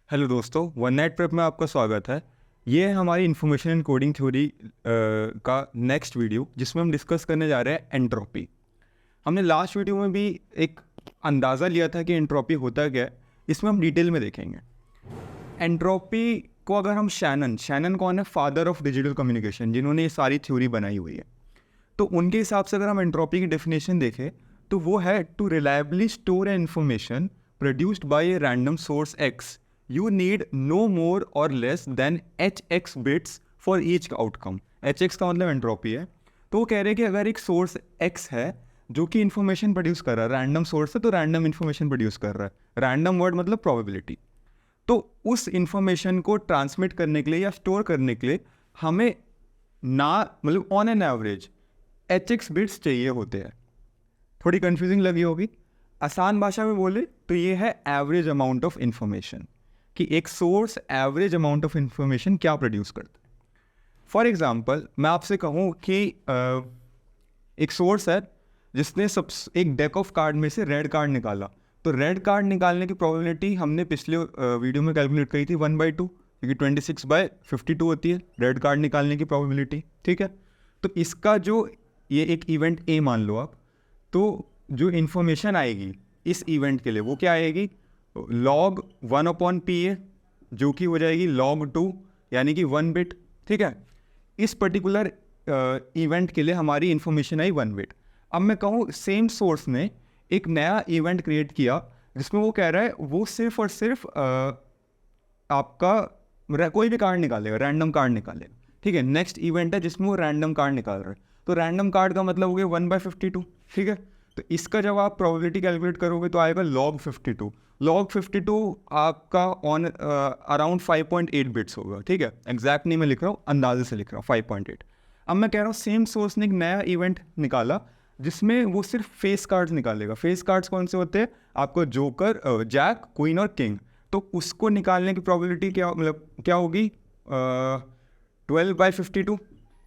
Hello दोस्तों, one night prep में आपका स्वागत है। ये है हमारी इन्फॉर्मेशन एंड कोडिंग थ्योरी का नेक्स्ट वीडियो, जिसमें हम डिस्कस करने जा रहे हैं एंट्रोपी। हमने लास्ट वीडियो में भी एक अंदाज़ा लिया था कि एंट्रोपी होता क्या है। इसमें हम डिटेल में देखेंगे एंट्रोपी को। अगर हम शैनन कौन है? फादर ऑफ डिजिटल कम्युनिकेशन, जिन्होंने ये सारी थ्योरी बनाई हुई है। तो उनके हिसाब से अगर हम एंट्रोपी की डेफिनेशन देखें तो वो है to reliably store an information produced by a random source X, you need no more or less than hx bits for each outcome। hx का मतलब एंट्रोपी है। तो वो कह रहे हैं कि अगर एक सोर्स x है जो कि इन्फॉर्मेशन प्रोड्यूस कर रहा है, रैंडम सोर्स है तो रैंडम इन्फॉर्मेशन प्रोड्यूस कर रहा है, रैंडम वर्ड मतलब प्रोबेबिलिटी। तो उस इन्फॉर्मेशन को ट्रांसमिट करने के लिए या स्टोर करने के लिए हमें ना मतलब on an average hx bits चाहिए होते हैं। थोड़ी कंफ्यूजिंग लगी होगी। आसान भाषा में बोले तो ये है एवरेज अमाउंट ऑफ इन्फॉर्मेशन, कि एक source average amount of information क्या प्रोड्यूस करता है। फॉर एग्जांपल मैं आपसे कहूँ कि एक सोर्स है जिसने एक डेक ऑफ कार्ड में से रेड कार्ड निकाला, तो रेड कार्ड निकालने की प्रोबेबिलिटी हमने पिछले वीडियो में कैलकुलेट करी थी 1/2, क्योंकि 26/52 होती है रेड कार्ड निकालने की प्रोबेबिलिटी। ठीक है, तो इसका जो ये एक इवेंट ए मान लो आप, तो जो इन्फॉर्मेशन आएगी इस इवेंट के लिए वो क्या आएगी? log 1/pa, जो कि हो जाएगी log 2, यानी कि 1 बिट। ठीक है, इस पर्टिकुलर इवेंट के लिए हमारी इन्फॉर्मेशन आई 1 बिट। अब मैं कहूँ सेम सोर्स ने एक नया इवेंट क्रिएट किया जिसमें वो कह रहा है वो सिर्फ और सिर्फ आपका कोई भी कार्ड निकालेगा, रैंडम कार्ड निकालेगा। ठीक है, नेक्स्ट इवेंट है जिसमें वो रैंडम कार्ड निकाल रहा है, तो रैंडम कार्ड का मतलब हो गया 1/52। ठीक है, तो इसका जब आप प्रोबेबिलिटी कैलकुलेट करोगे तो आएगा log 52। log 52 आपका ऑन अराउंड 5.8 बिट्स होगा। ठीक है, एग्जैक्ट नहीं मैं लिख रहा हूँ, अंदाजे से लिख रहा हूँ 5.8। अब मैं कह रहा हूँ सेम सोर्स ने एक नया इवेंट निकाला जिसमें वो सिर्फ फेस कार्ड्स निकालेगा। फेस कार्ड्स कौन से होते हैं? आपको जोकर, जैक, क्वीन और किंग। तो उसको निकालने की प्रोबेबिलिटी क्या मतलब क्या होगी? 12/52।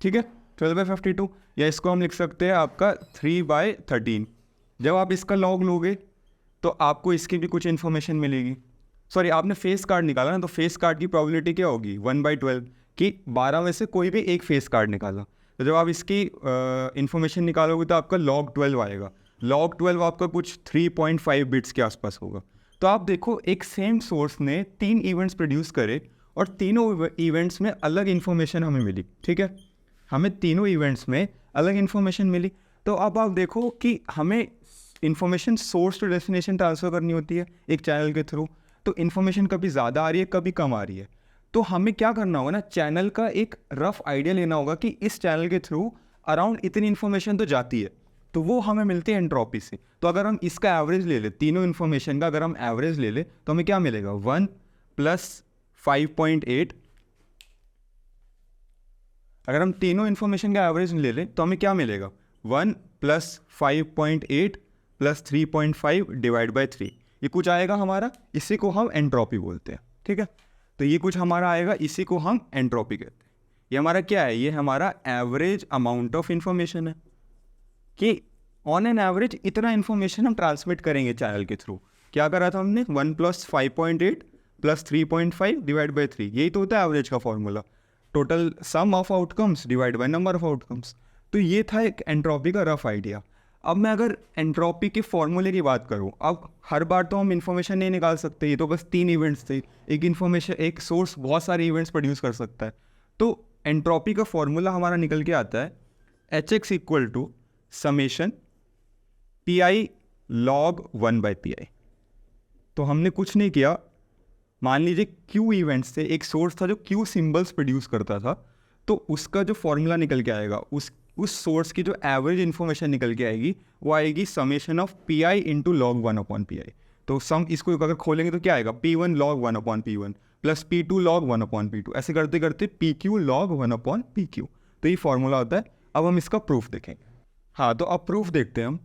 ठीक है, 12/52, या इसको हम लिख सकते हैं आपका 3/13। जब आप इसका लॉग लोगे तो आपको इसकी भी कुछ इन्फॉर्मेशन मिलेगी। सॉरी, आपने फेस कार्ड निकाला ना, तो फेस कार्ड की प्रोबेबिलिटी क्या होगी? 1/12, कि 12 में से कोई भी एक फेस कार्ड निकाला। तो जब आप इसकी इन्फॉर्मेशन निकालोगे तो आपका log 12 आएगा। log 12 आपका कुछ 3.5 बिट्स के आसपास होगा। तो आप देखो, एक सेम सोर्स ने 3 इवेंट्स प्रोड्यूस करे और तीनों इवेंट्स में अलग इन्फॉर्मेशन हमें मिली। ठीक है, हमें तीनों इवेंट्स में अलग इन्फॉर्मेशन मिली। तो अब आप देखो कि हमें information source to destination transfer करनी होती है एक चैनल के थ्रू। तो इन्फॉर्मेशन कभी ज़्यादा आ रही है, कभी कम आ रही है। तो हमें क्या करना होगा ना, चैनल का एक रफ आइडिया लेना होगा कि इस चैनल के थ्रू अराउंड इतनी इन्फॉर्मेशन तो जाती है, तो वो हमें मिलती है एंट्रोपी से। तो अगर हम इसका एवरेज ले ले, तीनों इन्फॉर्मेशन का अगर हम एवरेज ले ले तो हमें क्या मिलेगा? 1 + 5.8। अगर हम तीनों इन्फॉर्मेशन का एवरेज ले लें तो हमें क्या मिलेगा? 1 + 5.8 + 3.5 / 3। ये कुछ आएगा हमारा, इसी को हम एंट्रोपी बोलते हैं। ठीक है, तो ये कुछ हमारा आएगा, इसी को हम एंट्रोपी कहते हैं। ये हमारा क्या है? ये हमारा एवरेज अमाउंट ऑफ इंफॉर्मेशन है, कि ऑन एन एवरेज इतना इन्फॉर्मेशन हम ट्रांसमिट करेंगे चैनल के थ्रू। क्या करा था हमने? 1 + 5.8 + 3.5 / 3। यही तो होता है एवरेज का formula, total sum of outcomes divide by number of outcomes. तो ये था एक एंट्रोपी का रफ आइडिया। अब मैं अगर एंट्रोपी के फॉर्मूले की बात करूँ, अब हर बार तो हम इन्फॉर्मेशन नहीं निकाल सकते। ये तो बस 3 इवेंट्स थे, एक इन्फॉर्मेशन, एक सोर्स बहुत सारे इवेंट्स प्रोड्यूस कर सकता है। तो एंट्रोपी का फॉर्मूला हमारा निकल के आता है hx = summation pi log 1/pi। तो हमने कुछ नहीं किया, मान लीजिए क्यू इवेंट्स थे, एक सोर्स था जो क्यू सिंबल्स प्रोड्यूस करता था, तो उसका जो फॉर्मूला निकल के आएगा, उस सोर्स की जो एवरेज इन्फॉर्मेशन निकल के आएगी वो आएगी summation of pi × log 1/pi। तो सम इसको अगर खोलेंगे तो क्या आएगा? P1 log 1/P1 + P2 log 1/P2, ऐसे करते करते PQ log 1/PQ। तो ये फॉर्मूला होता है। अब हम इसका प्रूफ देखेंगे। हाँ, तो अब प्रूफ देखते हैं हम।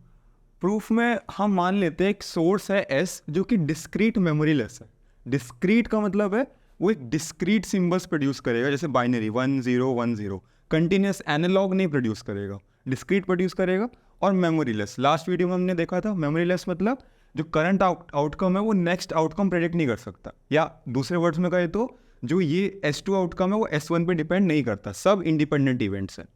प्रूफ में हम मान लेते हैं एक सोर्स है S जो कि डिस्क्रीट मेमोरी लेस है। डिस्क्रीट का मतलब है वो एक डिस्क्रीट सिंबल्स प्रोड्यूस करेगा, जैसे बाइनरी 1 0 1 0। कंटिन्यूस एनालॉग नहीं प्रोड्यूस करेगा, डिस्क्रीट प्रोड्यूस करेगा। और मेमोरी लेस, लास्ट वीडियो में हमने देखा था मेमोरी लेस मतलब जो करंट आउटकम है वो नेक्स्ट आउटकम प्रेडिक्ट नहीं कर सकता, या दूसरे वर्ड्स में कहे तो जो ये S2 आउटकम है वो S1 पे डिपेंड नहीं करता, सब इंडिपेंडेंट इवेंट्स हैं।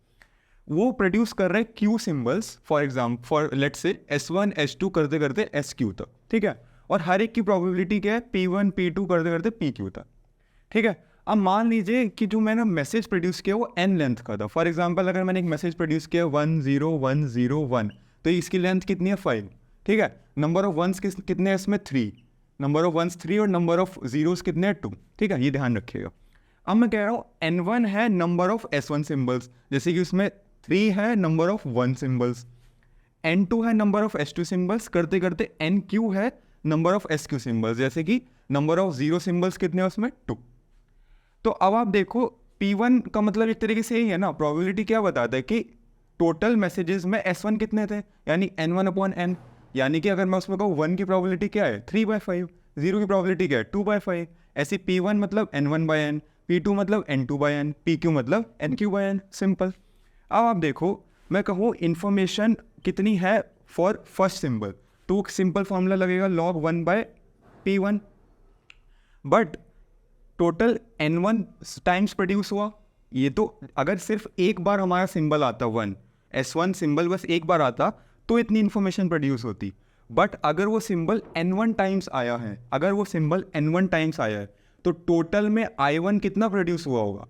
वो प्रोड्यूस कर रहे हैं Q symbols, for example for let's say S1 S2 करते करते SQ तक, ठीक है, और हर एक की प्रोबेबिलिटी क्या है P1 P2 करते करते PQ तक, ठीक है। अब मान लीजिए कि जो मैंने मैसेज प्रोड्यूस किया वो n लेंथ का था। फॉर एग्जांपल अगर मैंने एक मैसेज प्रोड्यूस किया 10101, तो इसकी लेंथ कितनी है 5, ठीक है। नंबर ऑफ वंस कितने हैं इसमें 3, नंबर ऑफ वंस 3 और नंबर ऑफ जीरोस कितने हैं 2, ठीक है, ये ध्यान रखिएगा। अब मैं कह रहा हूँ n1 है नंबर ऑफ S1 सिम्बल्स, जैसे कि उसमें 3 है नंबर ऑफ 1 सिम्बल्स, n2 है नंबर ऑफ S2 सिम्बल्स, करते करते nq है नंबर ऑफ SQ सिम्बल्स, जैसे कि नंबर ऑफ जीरो सिम्बल्स कितने हैं उसमें 2। तो अब आप देखो P1 का मतलब एक तरीके से यही है ना, प्रोबेबिलिटी क्या बताता है कि टोटल मैसेजेस में S1 कितने थे, यानी n1/n, यानी कि अगर मैं उसमें कहूँ 1 की प्रोबेबिलिटी क्या है 3/5, 0 की प्रोबेबिलिटी क्या है 2/5, ऐसे P1 मतलब n1/n, P2 मतलब n2/n, PQ मतलब nq/n, सिंपल। अब आप देखो मैं कहूँ इन्फॉर्मेशन कितनी है फॉर फर्स्ट सिंबल, तो सिंपल फॉर्मूला लगेगा log 1/P1, but total n1 times produce हुआ। ये तो अगर सिर्फ एक बार हमारा सिंबल आता 1 S1 सिंबल बस एक बार आता तो इतनी इन्फॉर्मेशन प्रोड्यूस होती, बट अगर वो सिंबल n1 टाइम्स आया है, अगर वो सिंबल n1 टाइम्स आया है तो टोटल में I1 कितना प्रोड्यूस हुआ होगा,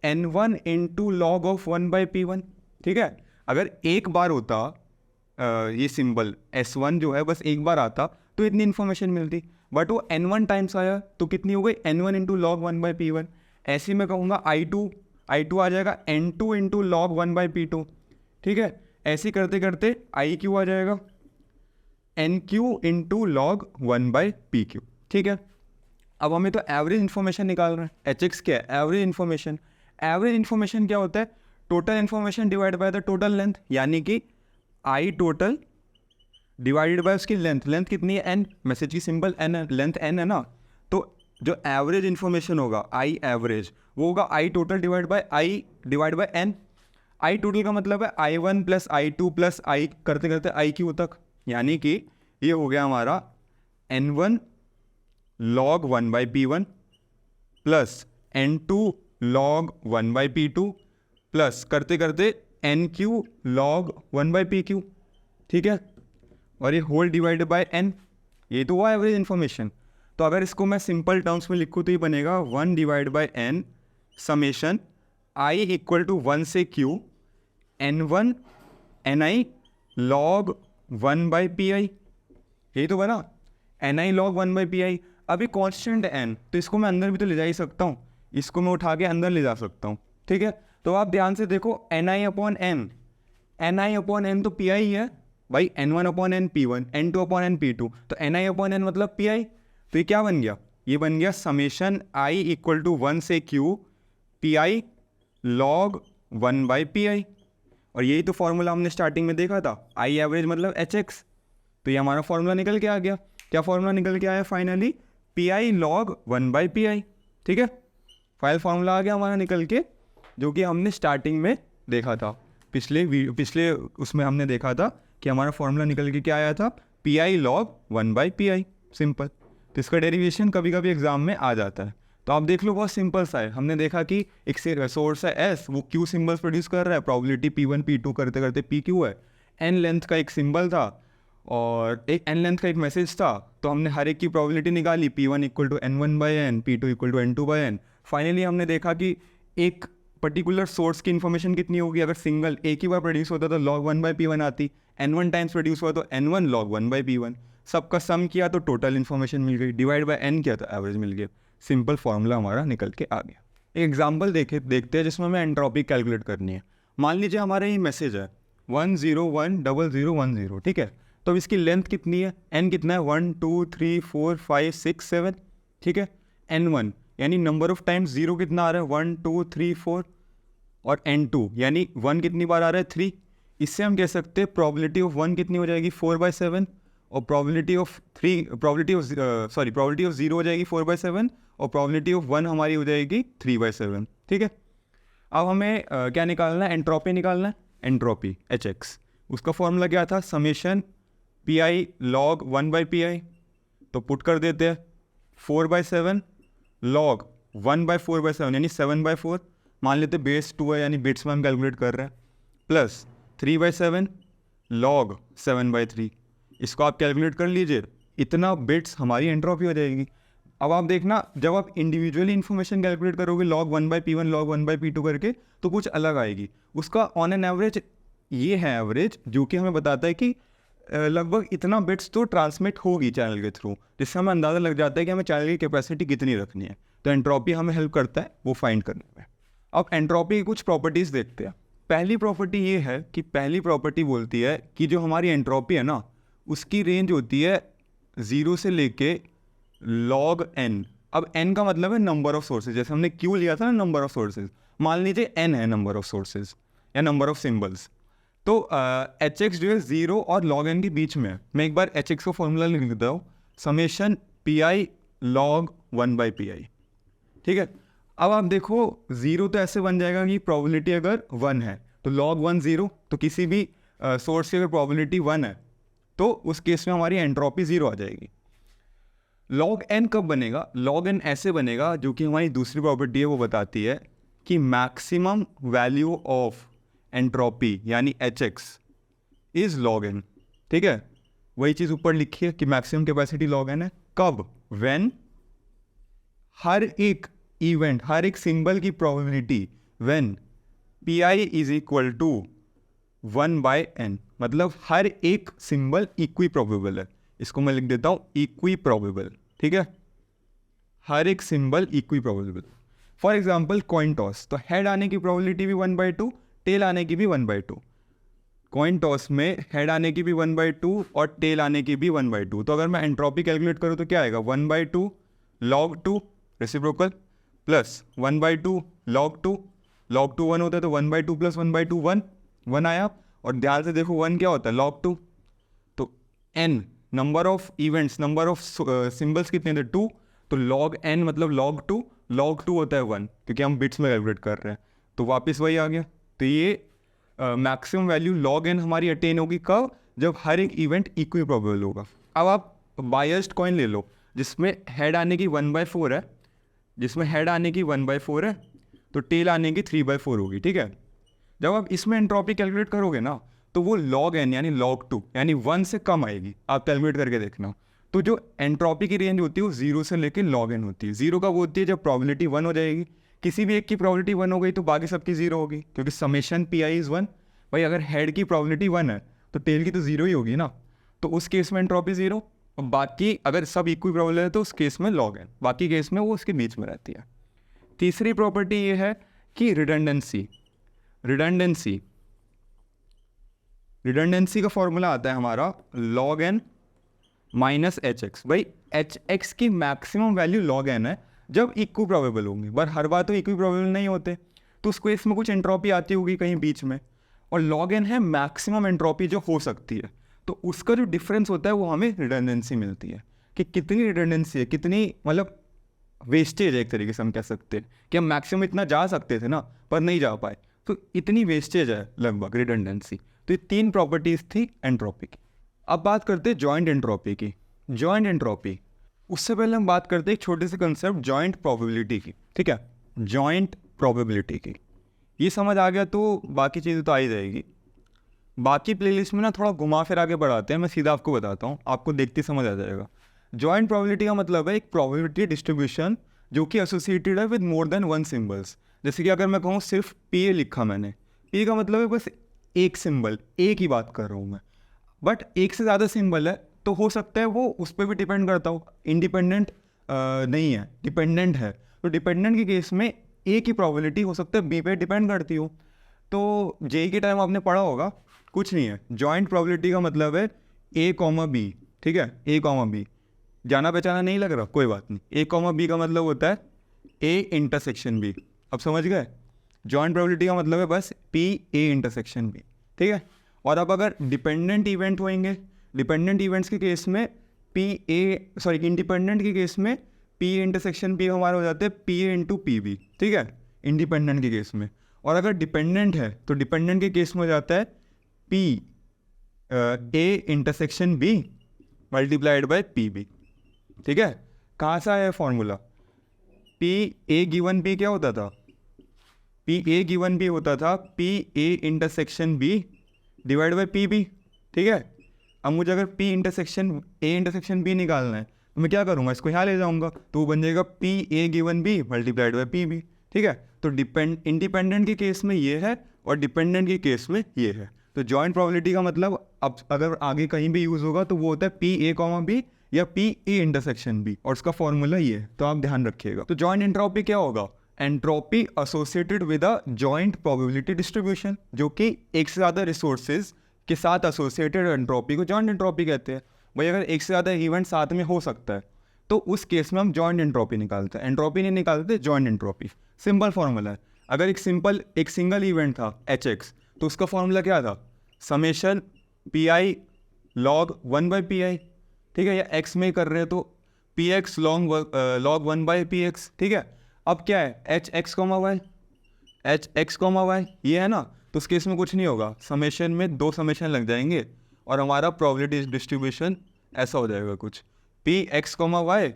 n1 into log of 1/P1, ठीक है। अगर एक बार होता ये सिंबल S1 जो है बस एक बार आता तो इतनी इन्फॉर्मेशन मिलती, बट वो n1 टाइम्स आया तो कितनी हो गई n1 इंटू लॉग 1/P1। ऐसे मैं कहूँगा I2 आ जाएगा n2 इंटू लॉग 1/P2, ठीक है। ऐसे करते करते IQ आ जाएगा NQ इंटू लॉग 1/PQ, ठीक है। अब हमें तो एवरेज इन्फॉर्मेशन निकालना है, HX क्या है एवरेज इन्फॉर्मेशन। एवरेज इन्फॉर्मेशन क्या होता है, total information divide by the total length, यानी कि I टोटल डिवाइडेड बाय उसकी लेंथ कितनी है n, मैसेज की सिंबल n है, लेंथ n है ना, तो जो एवरेज इन्फॉर्मेशन होगा I एवरेज वो होगा I total divide by n। I total का मतलब है I1 plus I2 plus I करते करते IQ तक, यानी कि ये हो गया हमारा n1 log 1/P1 plus n2 log 1/P2 plus करते करते NQ log 1/PQ, ठीक है, और ये होल डिवाइडेड बाय n, ये तो हुआ एवरेज इन्फॉर्मेशन। तो अगर इसको मैं सिंपल टर्म्स में लिखूँ तो ये बनेगा 1 divide by n summation I equal to 1 से q n1 ni log 1/pi, यही तो बना ni log 1/pi। अभी कांस्टेंट n तो इसको मैं अंदर भी तो ले जा ही सकता हूँ, इसको मैं उठा के अंदर ले जा सकता हूँ, ठीक है। तो आप ध्यान से देखो ni/n तो pi है भाई, n1/n p1, n2/n p2, तो ni/n मतलब pi, तो ये क्या बन गया, ये बन गया समेशन I इक्वल टू 1 से q pi log 1/pi। और यही तो फॉर्मूला हमने स्टार्टिंग में देखा था, I एवरेज मतलब HX, तो ये हमारा फॉर्मूला निकल के आ गया। क्या फॉर्मूला निकल के आया फाइनली, pi log 1/pi, ठीक है। फाइल फॉर्मूला आ गया हमारा निकल के, जो कि हमने स्टार्टिंग में देखा था, पिछले उसमें हमने देखा था कि हमारा फॉर्मूला निकल के क्या आया था, pi log 1/pi, सिंपल। तो इसका डेरिवेशन कभी कभी एग्जाम में आ जाता है, तो आप देख लो बहुत सिंपल सा है। हमने देखा कि एक से सोर्स है S, वो Q सिंबल्स प्रोड्यूस कर रहा है, प्रोबेबिलिटी P1 P2 करते करते PQ है, N लेंथ का एक सिंबल था और एक N लेंथ का एक मैसेज था, तो हमने हर एक की प्रोबेबिलिटी निकाली, P1 equal to n1/n, P2 equal to n2/n। Finally हमने देखा कि एक पर्टिकुलर सोर्स की इन्फॉर्मेशन कितनी होगी, अगर सिंगल एक ही बार प्रोड्यूस होता तो log 1/P1 आती, n1 टाइम्स प्रोड्यूस हुआ तो n1 log 1/P1, सबका सम किया तो टोटल इन्फॉर्मेशन मिल गई, डिवाइड बाय n किया तो एवरेज मिल गया, सिंपल फार्मूला हमारा निकल के आ गया। एक एग्जांपल देखते हैं जिसमें हमें एंट्रोपी कैलकुलेट करनी है। मान लीजिए हमारा ये मैसेज है 1010010, ठीक है। तो अब इसकी लेंथ कितनी है, n कितना है 1 2 3 4 5 6 7, ठीक है। n1 यानी नंबर ऑफ टाइम्स जीरो कितना आ रहा है 1 2 3 4, और n2 यानी 1 कितनी बार आ रहा है 3। इससे हम कह सकते हैं प्रोबेबिलिटी ऑफ 1 कितनी हो जाएगी 4/7, और प्रोबेबिलिटी ऑफ 0 हो जाएगी 4/7, और प्रोबेबिलिटी ऑफ 1 हमारी हो जाएगी 3/7, ठीक है। अब हमें क्या निकालना है, एंट्रोपी निकालना है, एंट्रोपी HX। उसका फॉर्मूला क्या था, summation P I log 1/pi, तो पुट कर देते हैं 4/7 लॉग 1/4/7 यानी 7/4, मान लेते बेस 2 है यानी बिट्स में हम कैलकुलेट कर रहे हैं, प्लस 3/7 लॉग 7/3, इसको आप कैलकुलेट कर लीजिए, इतना बिट्स हमारी एंट्रोपी हो जाएगी। अब आप देखना जब आप इंडिविजुअली इन्फॉर्मेशन कैलकुलेट करोगे log 1/p1 log 1/p2 करके तो कुछ अलग आएगी। उसका ऑन एन एवरेज ये है एवरेज जो कि हमें बताता है कि लगभग इतना बिट्स तो ट्रांसमिट होगी चैनल के थ्रू, जिससे हमें अंदाज़ा लग जाता है कि हमें चैनल की कैपेसिटी कितनी रखनी है। तो एंट्रोपी हमें हेल्प करता है वो फाइंड करने में। अब एंट्रोपी की कुछ प्रॉपर्टीज़ देखते हैं। पहली प्रॉपर्टी ये है कि पहली प्रॉपर्टी बोलती है कि जो हमारी एंट्रोपी है ना उसकी रेंज होती है 0 से लेके log n। अब n का मतलब है नंबर ऑफ सोर्सेज, जैसे हमने q लिया था ना नंबर ऑफ सोर्सेज, मान लीजिए n है नंबर ऑफ सोर्सेज या नंबर ऑफ सिंबल्स, तो एच एक्स जो है 0 और log n के बीच में है। मैं एक बार एच एक्स का फॉर्मूला लिख देता हूँ, summation P I log 1/pi, ठीक है। अब आप देखो 0 तो ऐसे बन जाएगा कि प्रोबेबिलिटी अगर 1 है तो log 1 0, तो किसी भी सोर्स की अगर प्रोबेबिलिटी 1 है तो उस केस में हमारी एंट्रोपी 0 आ जाएगी। log n कब बनेगा? log n ऐसे बनेगा, जो कि हमारी दूसरी प्रॉपर्टी है वो बताती है कि मैक्सिमम वैल्यू ऑफ एंट्रोपी यानी H x is log n, ठीक है। वही चीज़ ऊपर लिखी है कि मैक्सिमम कैपेसिटी log n है। कब? व्हेन हर एक इवेंट, हर एक सिंबल की probability when P I is equal to 1/n, मतलब हर एक सिंबल इक्वी प्रोबेबल है। इसको मैं लिख देता हूँ इक्वी प्रोबेबल, ठीक है। हर एक symbol equi probable. For example coin toss, तो हेड आने की प्रोबेबिलिटी भी 1/2, टेल आने की भी 1/2। कॉइन टॉस में हेड आने की भी 1/2 और टेल आने की भी 1/2। तो अगर मैं एंट्रोपी कैलकुलेट करूँ तो क्या आएगा? 1/2 log 2 reciprocal plus 1/2 log 2, log 2 1 होता है तो 1/2 प्लस 1/2 1 आया। और ध्यान से देखो 1 क्या होता है? log 2। तो n number of events, number of symbols कितने थे? 2, तो log n मतलब log 2 होता है 1, क्योंकि हम बिट्स में कैलकुलेट कर रहे हैं। तो वापस वही आ गया। तो ये मैक्सिमम वैल्यू log n हमारी अटेन होगी कब? जब हर एक इवेंट इक्वी प्रोबेबल होगा। अब आप बायस्ड कॉइन ले लो जिसमें हेड आने की 1/4 है, जिसमें हेड आने की 1/4 है तो टेल आने की 3/4 होगी, ठीक है। जब आप इसमें एंट्रोपी कैलकुलेट करोगे ना तो वो log n यानी log 2 यानी 1 से कम आएगी। आप कैलकुलेट करके देखना। तो जो एंट्रोपी की रेंज होती है वो 0 से लेकर log n होती है। 0 कब होती है? जब प्रोबेबिलिटी 1 हो जाएगी। किसी भी एक की प्रोबेबिलिटी 1 हो गई तो बाकी सबकी 0 होगी, क्योंकि समेशन पी आई इज़ 1। भाई अगर हेड की प्रोबेबिलिटी 1 है तो टेल की तो 0 ही होगी ना, तो उस केस में एंट्रोपी 0। और बाकी अगर सब इक्वी प्रोबेबल है तो उस केस में log n, बाकी केस में वो उसके बीच में रहती है। तीसरी प्रॉपर्टी ये है कि रिडंडेंसी का फॉर्मूला आता है हमारा log n minus H x. भाई एच एक्स की मैक्सिमम वैल्यू log n है जब इक्वी प्रोबेबल होंगे, पर हर बार तो इक्वी प्रोबेबल नहीं होते, तो उसको इसमें कुछ एंट्रोपी आती होगी कहीं बीच में। और log n है मैक्सिमम एंट्रोपी जो हो सकती है, तो उसका जो डिफरेंस होता है वो हमें रिडंडेंसी मिलती है। कि कितनी रिडंडेंसी है, कितनी मतलब वेस्टेज है, एक तरीके से हम कह सकते हैं कि हम मैक्सिमम इतना जा सकते थे ना पर नहीं जा पाए, तो इतनी वेस्टेज है लगभग रिडंडेंसी। तो ये 3 प्रॉपर्टीज़ थी एंट्रोपी की। अब बात करते हैं जॉइंट एंट्रोपी की। जॉइंट एंट्रोपी, उससे पहले हम बात करते हैं एक छोटे से कंसेप्ट जॉइंट प्रोबेबिलिटी की, ठीक है। जॉइंट प्रोबेबिलिटी की ये समझ आ गया तो बाकी चीज़ें तो आ ही जाएगी। बाकी प्लेलिस्ट में ना थोड़ा घुमा फिर आगे बढ़ाते हैं, मैं सीधा आपको बताता हूँ, आपको देखते समझ आ जाएगा। जॉइंट प्रोबेबिलिटी का मतलब है एक प्रोबेबिलिटी डिस्ट्रीब्यूशन जो कि एसोसिएटेड है विद मोर देन 1 सिंबल्स। जैसे कि अगर मैं कहूँ सिर्फ पी ए लिखा मैंने, पी का मतलब है बस एक सिंबल, एक ही बात कर रहा हूँ मैं, बट एक से ज़्यादा सिंबल है तो हो सकता है वो उस पर भी डिपेंड करता हो, इंडिपेंडेंट नहीं है, डिपेंडेंट है। तो डिपेंडेंट के केस में ए की प्रोबेबिलिटी हो सकता है बी पे डिपेंड करती हो। तो जेई के टाइम आपने पढ़ा होगा, कुछ नहीं है, जॉइंट प्रोबेबिलिटी का मतलब है ए कॉमा बी, ठीक है। ए कॉमा बी जाना पहचाना नहीं लग रहा, कोई बात नहीं। ए कॉमा बी का मतलब होता है ए इंटरसेक्शन बी। अब समझ गए? जॉइंट प्रोबेबिलिटी का मतलब है बस पी ए इंटरसेक्शन बी, ठीक है। और अब अगर डिपेंडेंट इवेंट होंगे, डिपेंडेंट इवेंट्स के केस में इंडिपेंडेंट के केस में पी ए इंटरसेक्शन बी हमारे हो जाते हैं P A into P B, ठीक है, इंडिपेंडेंट के केस में। और अगर डिपेंडेंट है तो डिपेंडेंट के केस में हो जाता है P A intersection B multiplied by P B. ठीक है, कहाँ से आया formula? P A given B क्या होता था? पी ए गिवन बी होता था P A intersection B divide by P B. ठीक है, अब मुझे अगर P intersection A intersection B निकालना है तो मैं क्या करूँगा, इसको यहाँ ले जाऊँगा तो वो बन जाएगा P A given B multiplied by P B. ठीक है, तो इंडिपेंडेंट के केस में ये है और डिपेंडेंट के केस में ये है। तो जॉइंट प्रोबेबिलिटी का मतलब अब अगर आगे कहीं भी यूज़ होगा तो वो होता है पी ए कॉमा बी या पी ए इंटरसेक्शन बी, और उसका फॉर्मूला ये है, तो आप ध्यान रखिएगा। तो जॉइंट एंट्रोपी क्या होगा? Entropy associated with a joint probability distribution, जो कि एक से ज़्यादा रिसोर्सेज के साथ एसोसिएटेड एंट्रोपी को जॉइंट एंट्रोपी कहते हैं। भाई अगर एक से ज़्यादा इवेंट साथ में हो सकता है तो उस केस में हम जॉइंट एंट्रोपी निकालते हैं, एंट्रोपी नहीं निकालते, जॉइंट एंट्रोपी। सिंपल फॉर्मूला है। अगर एक सिंगल इवेंट था एच एक्स तो उसका फॉर्मूला क्या था? Summation P I log 1/pi। ठीक है, या एक्स में कर रहे हैं तो पी एक्स लॉग 1/px। ठीक है, अब क्या है? एच एक्स कॉमा वाई ये है ना, तो उस केस में कुछ नहीं होगा, समेशन में 2 समेशन लग जाएंगे और हमारा प्रोबेबिलिटी डिस्ट्रीब्यूशन ऐसा हो जाएगा कुछ, P X comma Y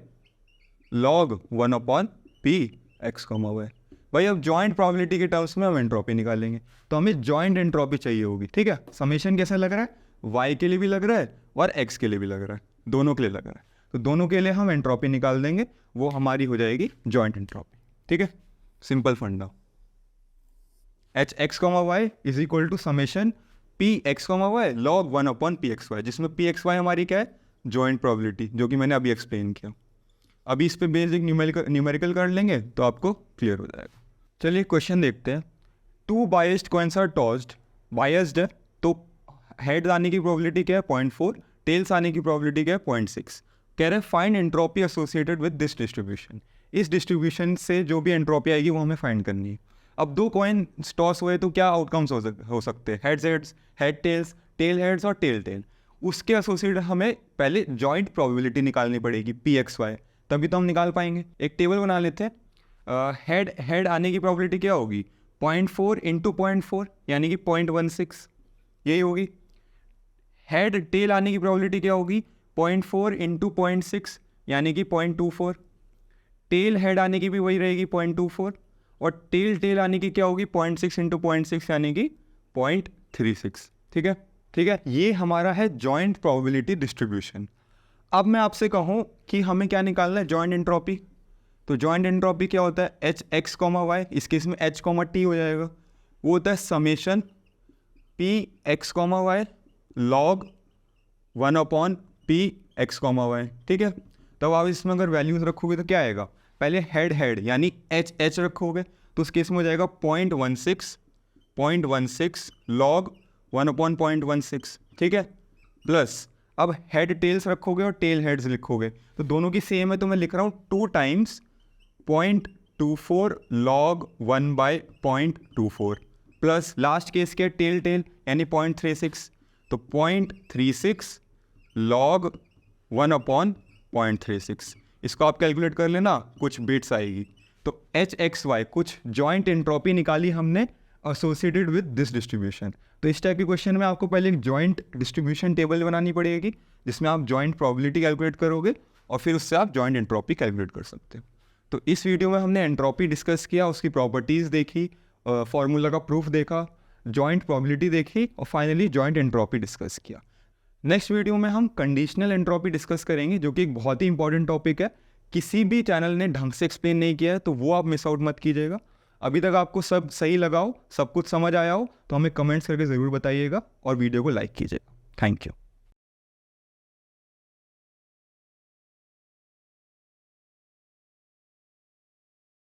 log 1/px comma Y. भाई अब जॉइंट प्रोबेबिलिटी के टर्म्स में हम एंट्रोपी निकालेंगे तो हमें जॉइंट एंट्रोपी चाहिए होगी। ठीक है, समेशन कैसा लग रहा है? वाई के लिए भी लग रहा है और एक्स के लिए भी लग रहा है, दोनों के लिए लग रहा है, तो दोनों के लिए हम एंट्रोपी निकाल देंगे, वो हमारी हो जाएगी जॉइंट एंट्रोपी। ठीक है, सिंपल फंडा। H X comma Y is equal to summation P X comma Y log 1/pxy, जिसमें pxy हमारी क्या है? जॉइंट प्रोबेबिलिटी, जो कि मैंने अभी एक्सप्लेन किया। अभी इस पे बेसिक न्यूमेरिकल कर लेंगे तो आपको क्लियर हो जाएगा। चलिए क्वेश्चन देखते हैं। 2 biased coins are tossed, biased है तो हेड आने की प्रोबेबिलिटी क्या है? 0.4, टेल्स आने की प्रोबेबिलिटी क्या है? 0.6। कह रहे हैं find entropy associated with this distribution, इस डिस्ट्रीब्यूशन से जो भी एंट्रोपी आएगी वो हमें फाइंड करनी है। अब 2 कॉइन टॉस हुए तो क्या आउटकम्स हो सकते हैं? Heads, head tails, tail heads और टेल टेल। उसके एसोसिएटेड हमें पहले जॉइंट प्रोबेबिलिटी निकालनी पड़ेगी pxy, तभी तो हम निकाल पाएंगे। एक टेबल बना लेते हैं। हेड आने की प्रोबेबिलिटी क्या होगी? 0.4 इंटू 0.4 यानी कि 0.16, यही होगी। हेड टेल आने की प्रोबेबिलिटी क्या होगी? 0.4 इंटू 0.6 यानी कि 0.24। टेल हेड आने की भी वही रहेगी 0.24, और टेल टेल आने की क्या होगी? 0.6 इंटू 0.6 यानी कि 0.36। ठीक है, ये हमारा है जॉइंट प्रोबेबिलिटी डिस्ट्रीब्यूशन। अब मैं आपसे कहूँ कि हमें क्या निकालना है? Joint entropy. तो जॉइंट एंट्रोपी क्या होता है? एच एक्स कॉमा वाई, इस केस में एच कॉमा टी हो जाएगा, वो होता है summation P X comma Y log 1/px comma Y. ठीक है, तब आप इसमें अगर वैल्यूज रखोगे तो क्या आएगा? पहले हेड यानी एच रखोगे तो उस केस में हो जाएगा 0.16 लॉग 1/0.16। ठीक है, प्लस अब हेड टेल्स रखोगे और टेल हेड्स लिखोगे तो दोनों की सेम है, तो मैं लिख रहा हूँ 2 times 0.24 log 1/0.24 plus last case के टेल टेल यानी 0.36, तो 0.36 लॉग 1/0.36। इसको आप कैलकुलेट कर लेना, कुछ बिट्स आएगी। तो एच एक्स वाई कुछ जॉइंट एंट्रोपी निकाली हमने एसोसिएटेड विद दिस डिस्ट्रीब्यूशन। तो इस टाइप के क्वेश्चन में आपको पहले एक जॉइंट डिस्ट्रीब्यूशन टेबल बनानी पड़ेगी जिसमें आप जॉइंट प्रोबेबिलिटी कैलकुलेट करोगे और फिर उससे आप जॉइंट एंट्रोपी कैलकुलेट कर सकते हो। तो इस वीडियो में हमने एंट्रोपी डिस्कस किया, उसकी प्रॉपर्टीज़ देखी, फार्मूला का प्रूफ देखा, जॉइंट प्रोबेबिलिटी देखी और फाइनली जॉइंट एंट्रोपी डिस्कस किया। नेक्स्ट वीडियो में हम कंडीशनल एंट्रोपी डिस्कस करेंगे, जो कि एक बहुत ही इंपॉर्टेंट टॉपिक है। किसी भी चैनल ने ढंग से एक्सप्लेन नहीं किया है तो वो आप मिस आउट मत कीजिएगा। अभी तक आपको सब सही लगा हो, सब कुछ समझ आया हो तो हमें कमेंट्स करके ज़रूर बताइएगा और वीडियो को लाइक कीजिएगा। Thank you.